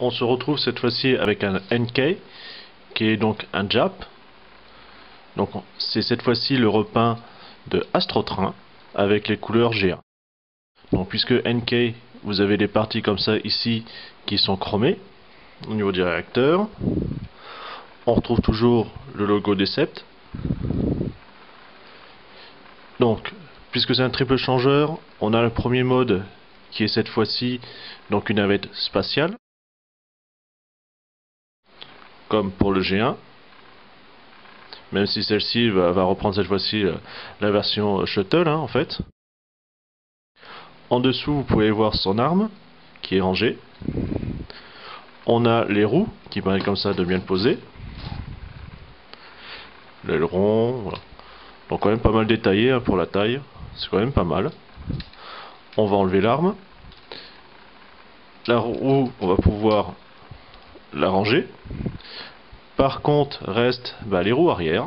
on se retrouve cette fois-ci avec un NK qui est donc un Jap. Donc c'est cette fois-ci le repeint de Astrotrain avec les couleurs G1. Donc puisque NK, vous avez des parties comme ça ici qui sont chromées au niveau du réacteur. On retrouve toujours le logo des Sept. Donc puisque c'est un triple changeur, on a le premier mode qui est cette fois-ci donc une navette spatiale, comme pour le G1, même si celle-ci va reprendre cette fois-ci la version shuttle en fait. En dessous, vous pouvez voir son arme qui est rangée. On a les roues qui permettent comme ça de bien le poser. L'aileron, voilà. Donc quand même pas mal détaillé pour la taille, c'est quand même pas mal. On va enlever l'arme. La roue, on va pouvoir la ranger. Par contre, reste les roues arrière.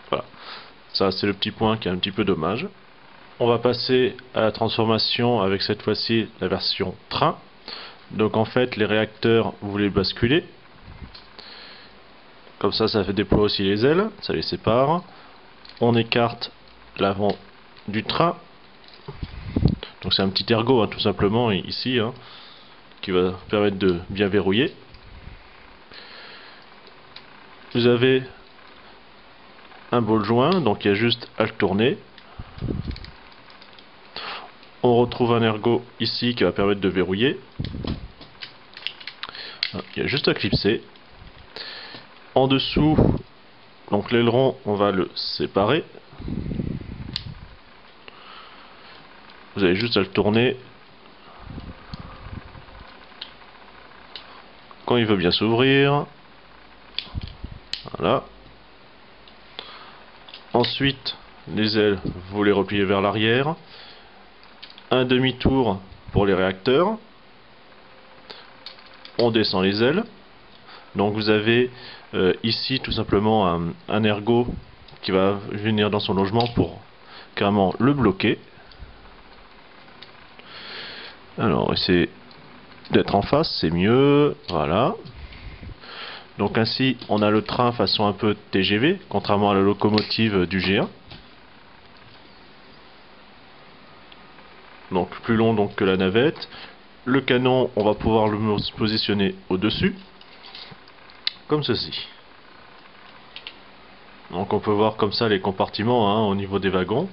Voilà. Ça, c'est le petit point qui est un petit peu dommage. On va passer à la transformation avec cette fois-ci la version train. Donc en fait, les réacteurs, vous les basculez. Comme ça fait déployer aussi les ailes, ça les sépare. On écarte l'avant du train. Donc c'est un petit ergot tout simplement ici, qui va permettre de bien verrouiller. Vous avez un ball joint, donc il y a juste à le tourner. On retrouve un ergot ici qui va permettre de verrouiller. Il y a juste à clipser. En dessous, donc l'aileron, on va le séparer. Vous avez juste à le tourner quand il veut bien s'ouvrir. Voilà. Ensuite, les ailes, vous les repliez vers l'arrière. Un demi-tour pour les réacteurs. On descend les ailes. Donc vous avez ici tout simplement un ergot qui va venir dans son logement pour carrément le bloquer. Alors essayez d'être en face, c'est mieux. Voilà. Donc ainsi on a le train façon un peu TGV, contrairement à la locomotive du G1. Donc plus long donc que la navette. Le canon, on va pouvoir le positionner au-dessus, comme ceci. Donc on peut voir comme ça les compartiments au niveau des wagons.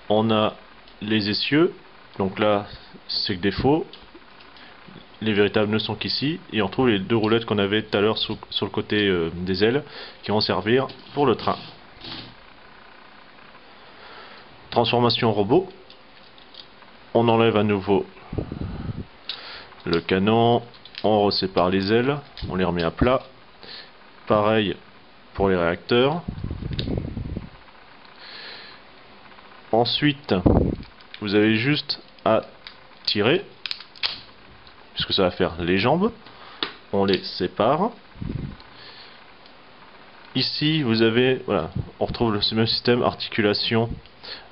On a les essieux, donc là c'est que des faux. Les véritables ne sont qu'ici, et on trouve les deux roulettes qu'on avait tout à l'heure sur le côté des ailes, qui vont servir pour le train. Transformation robot. On enlève à nouveau le canon, on resépare les ailes, on les remet à plat. Pareil pour les réacteurs. Ensuite, vous avez juste à tirer, puisque ça va faire les jambes. On les sépare. Ici, vous avez, voilà, on retrouve le même système articulation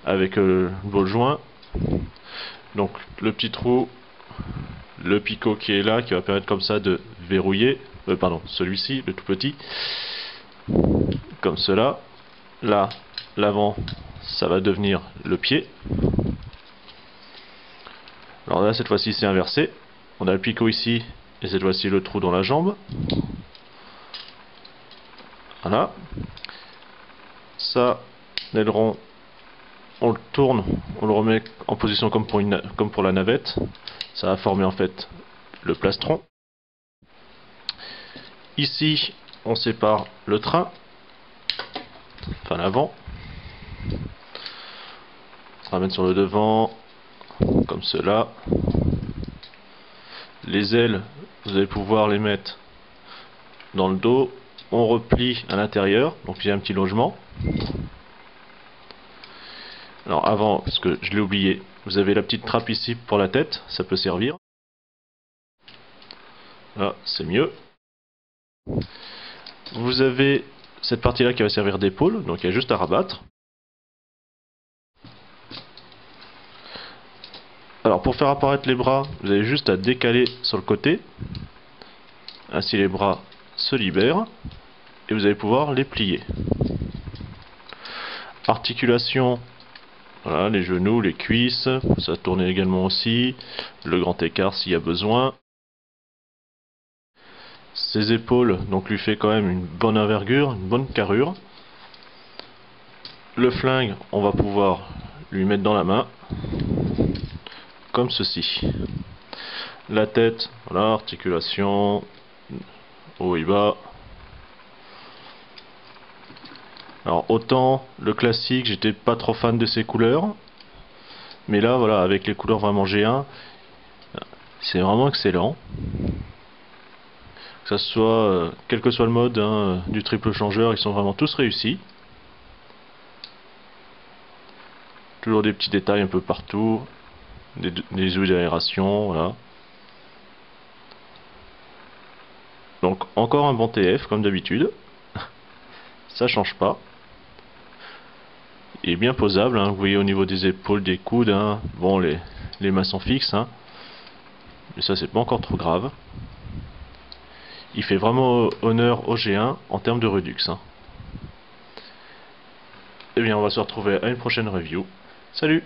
avec le ball joint. Donc le petit trou, le picot qui est là, qui va permettre comme ça de verrouiller. Pardon, celui-ci, le tout petit, comme cela. Là, l'avant, ça va devenir le pied. Alors là, cette fois-ci, c'est inversé. On a le picot ici, et cette fois-ci le trou dans la jambe. Voilà. Ça, l'aileron, on le tourne, on le remet en position comme pour la navette. Ça va former en fait le plastron. Ici, on sépare le train, enfin l'avant. On se ramène sur le devant, comme cela. Les ailes, vous allez pouvoir les mettre dans le dos. On replie à l'intérieur, donc il y a un petit logement. Alors avant, parce que je l'ai oublié, vous avez la petite trappe ici pour la tête, ça peut servir. Là, c'est mieux. Vous avez cette partie-là qui va servir d'épaule, donc il y a juste à rabattre. Alors pour faire apparaître les bras, vous avez juste à décaler sur le côté. Ainsi les bras se libèrent et vous allez pouvoir les plier. Articulation, voilà, les genoux, les cuisses, ça va tourner également aussi, le grand écart s'il y a besoin. Ses épaules donc lui fait quand même une bonne envergure, une bonne carrure. Le flingue, on va pouvoir lui mettre dans la main, comme ceci. La tête, voilà, articulation, haut et bas. Alors autant le classique, j'étais pas trop fan de ces couleurs, mais là voilà, avec les couleurs vraiment G1, c'est vraiment excellent. Que ça soit, quel que soit le mode hein, du triple changeur, ils sont vraiment tous réussis. Toujours des petits détails un peu partout, des ouïes d'aération, voilà. Donc encore un bon TF comme d'habitude, ça change pas. Il est bien posable, hein. Vous voyez au niveau des épaules, des coudes, hein. Bon les mains sont fixes, hein. Mais ça c'est pas encore trop grave. Il fait vraiment honneur au G1 en termes de Redux. Hein. Et bien on va se retrouver à une prochaine review. Salut!